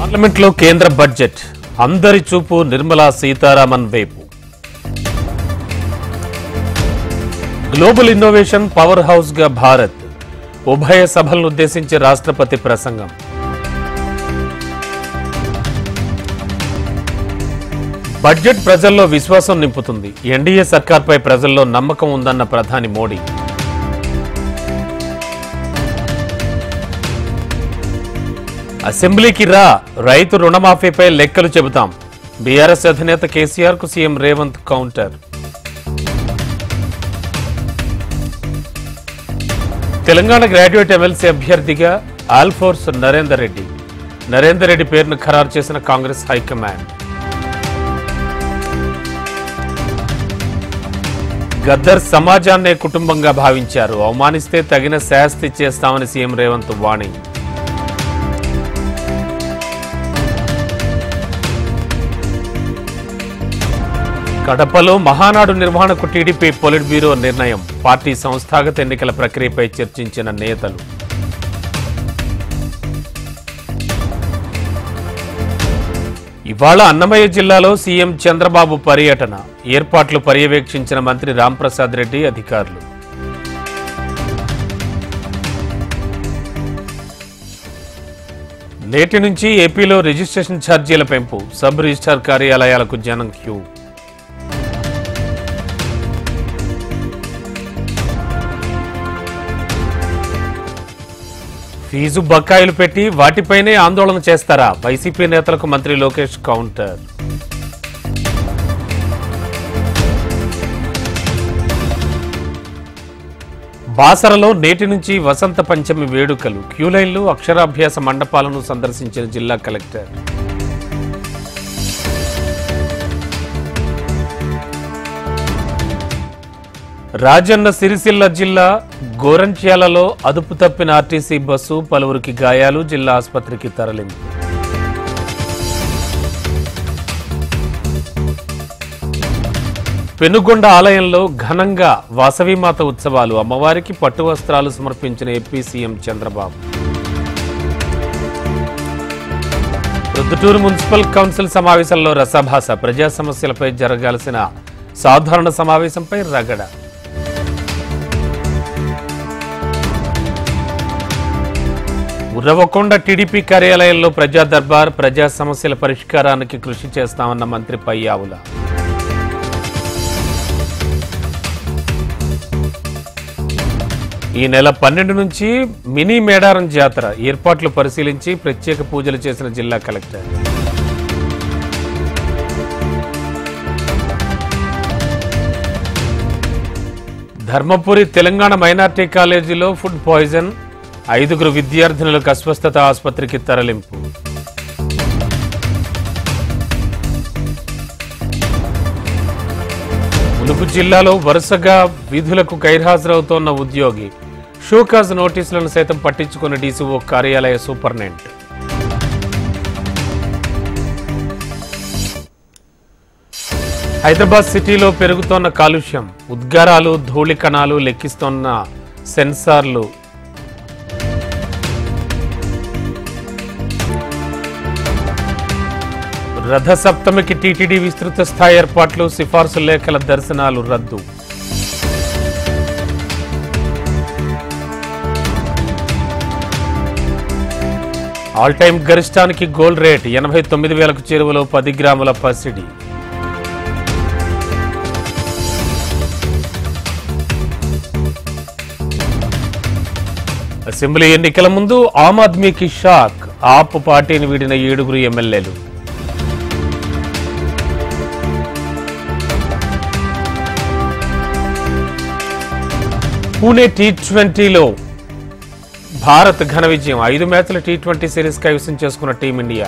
పార్లమెంట్లో కేంద్ర బడ్జెట్ అందరి చూపు నిర్మలా సీతారామన్ వైపు. గ్లోబల్ ఇన్నోవేషన్ పవర్ హౌస్ గా భారత్. ఉభయ సభలను ఉద్దేశించి రాష్ట్రపతి ప్రసంగం. బడ్జెట్ ప్రజల్లో విశ్వాసం నింపుతుంది. ఎన్డీఏ సర్కార్పై ప్రజల్లో నమ్మకం ఉందన్న ప్రధాని మోడీ. అసెంబ్లీకి రా, రైతు రుణమాఫీపై లెక్కలు చెబుతాం. బీఆర్ఎస్ అధినేత కేసీఆర్ కు CM Revanth counter. Telangana graduate MLC అభ్యర్థిగా ఆల్ఫోర్స్ నరేందర్ రెడ్డి. నరేందర్ రెడ్డి పేరును ఖరారు చేసిన కాంగ్రెస్ హైకమాండ్. గద్దర్ సమాజాన్నే కుటుంబంగా భావించారు. అవమానిస్తే తగిన శాస్తి చేస్తామని సీఎం రేవంత్ వాణి. కడపలో మహానాడు నిర్వహణకు టీడీపీ పొలిట్ బ్యూరో నిర్ణయం. పార్టీ సంస్థాగత ఎన్నికల ప్రక్రియపై చర్చించిన నేతలు. ఇవాళ అన్నమయ్య జిల్లాలో సీఎం చంద్రబాబు పర్యటన. ఏర్పాట్లు పర్యవేక్షించిన మంత్రి రాంప్రసాద్ రెడ్డి అధికారులు. నేటి నుంచి ఏపీలో రిజిస్ట్రేషన్ ఛార్జీల పెంపు. సబ్ రిజిస్ట్రార్ కార్యాలయాలకు జనం క్యూ. ఫీజు బకాయిలు పెట్టి వాటిపైనే ఆందోళన చేస్తారా? వైసీపీ నేతలకు మంత్రి లోకేష్ కౌంటర్. బాసరలో నేటి నుంచి వసంత పంచమి వేడుకలు. క్యూలైన్లు, అక్షరాభ్యాస మండపాలను సందర్శించిన జిల్లా కలెక్టర్. రాజన్న సిరిసిల్ల జిల్లా గోరంట్యాలలో అదుపు తప్పిన ఆర్టీసీ బస్సు. పలువురికి గాయాలు. జిల్లా ఆసుపత్రికి తరలింపు. పెనుగొండ ఆలయంలో ఘనంగా వాసవిమాత ఉత్సవాలు. అమ్మవారికి పట్టు వస్త్రాలు సమర్పించిన AP CM Chandrababu. Proddatur municipal council సమావేశంలో రసభాస. ప్రజా సమస్యలపై జరగాల్సిన సాధారణ సమావేశంపై రగడ. ఉర్రవకొండ టీడీపీ కార్యాలయంలో ప్రజా దర్బార్. ప్రజా సమస్యల పరిష్కారానికి కృషి చేస్తామన్న మంత్రి పయ్యావుల. ఈ నెల 12 నుంచి మినీ మేడారం జాతర. ఏర్పాట్లు పరిశీలించి ప్రత్యేక పూజలు చేసిన జిల్లా కలెక్టర్. ధర్మపురి తెలంగాణ మైనార్టీ కాలేజీలో ఫుడ్ పాయిజన్. 5 విద్యార్థినులకు అస్వస్థత. ఆసుపత్రికి తరలింపు. ములుగు జిల్లాలో వరుసగా విధులకు గైర్హాజరవుతోన్న ఉద్యోగి. షోకాజ్ నోటీసులను సైతం పట్టించుకున్న డీసీఓ కార్యాలయ సూపరింటెండెంట్. హైదరాబాద్ సిటీలో పెరుగుతోన్న కాలుష్యం. ఉద్గారాలు, ధూళి కణాలు లెక్కిస్తోన్న సెన్సార్లు. రథసప్తమికి టీటీడీ విస్తృత స్థాయి ఏర్పాట్లు. సిఫార్సు లేఖల దర్శనాలు రద్దు. ఆల్ టైమ్ గరిష్టానికి గోల్డ్ రేట్ 89,000కు చేరువలో 10 గ్రాముల పసిడి. అసెంబ్లీ ఎన్నికల ముందు ఆమ్ ఆద్మీకి షాక్. ఆప్ పార్టీని వీడిన 7 ఎమ్మెల్యేలు. పూణే టీ20లో భారత్ ఘన విజయం. 5 మ్యాచ్ల టీ20 సిరీస్ కైవసం చేసుకున్న టీమిండియా.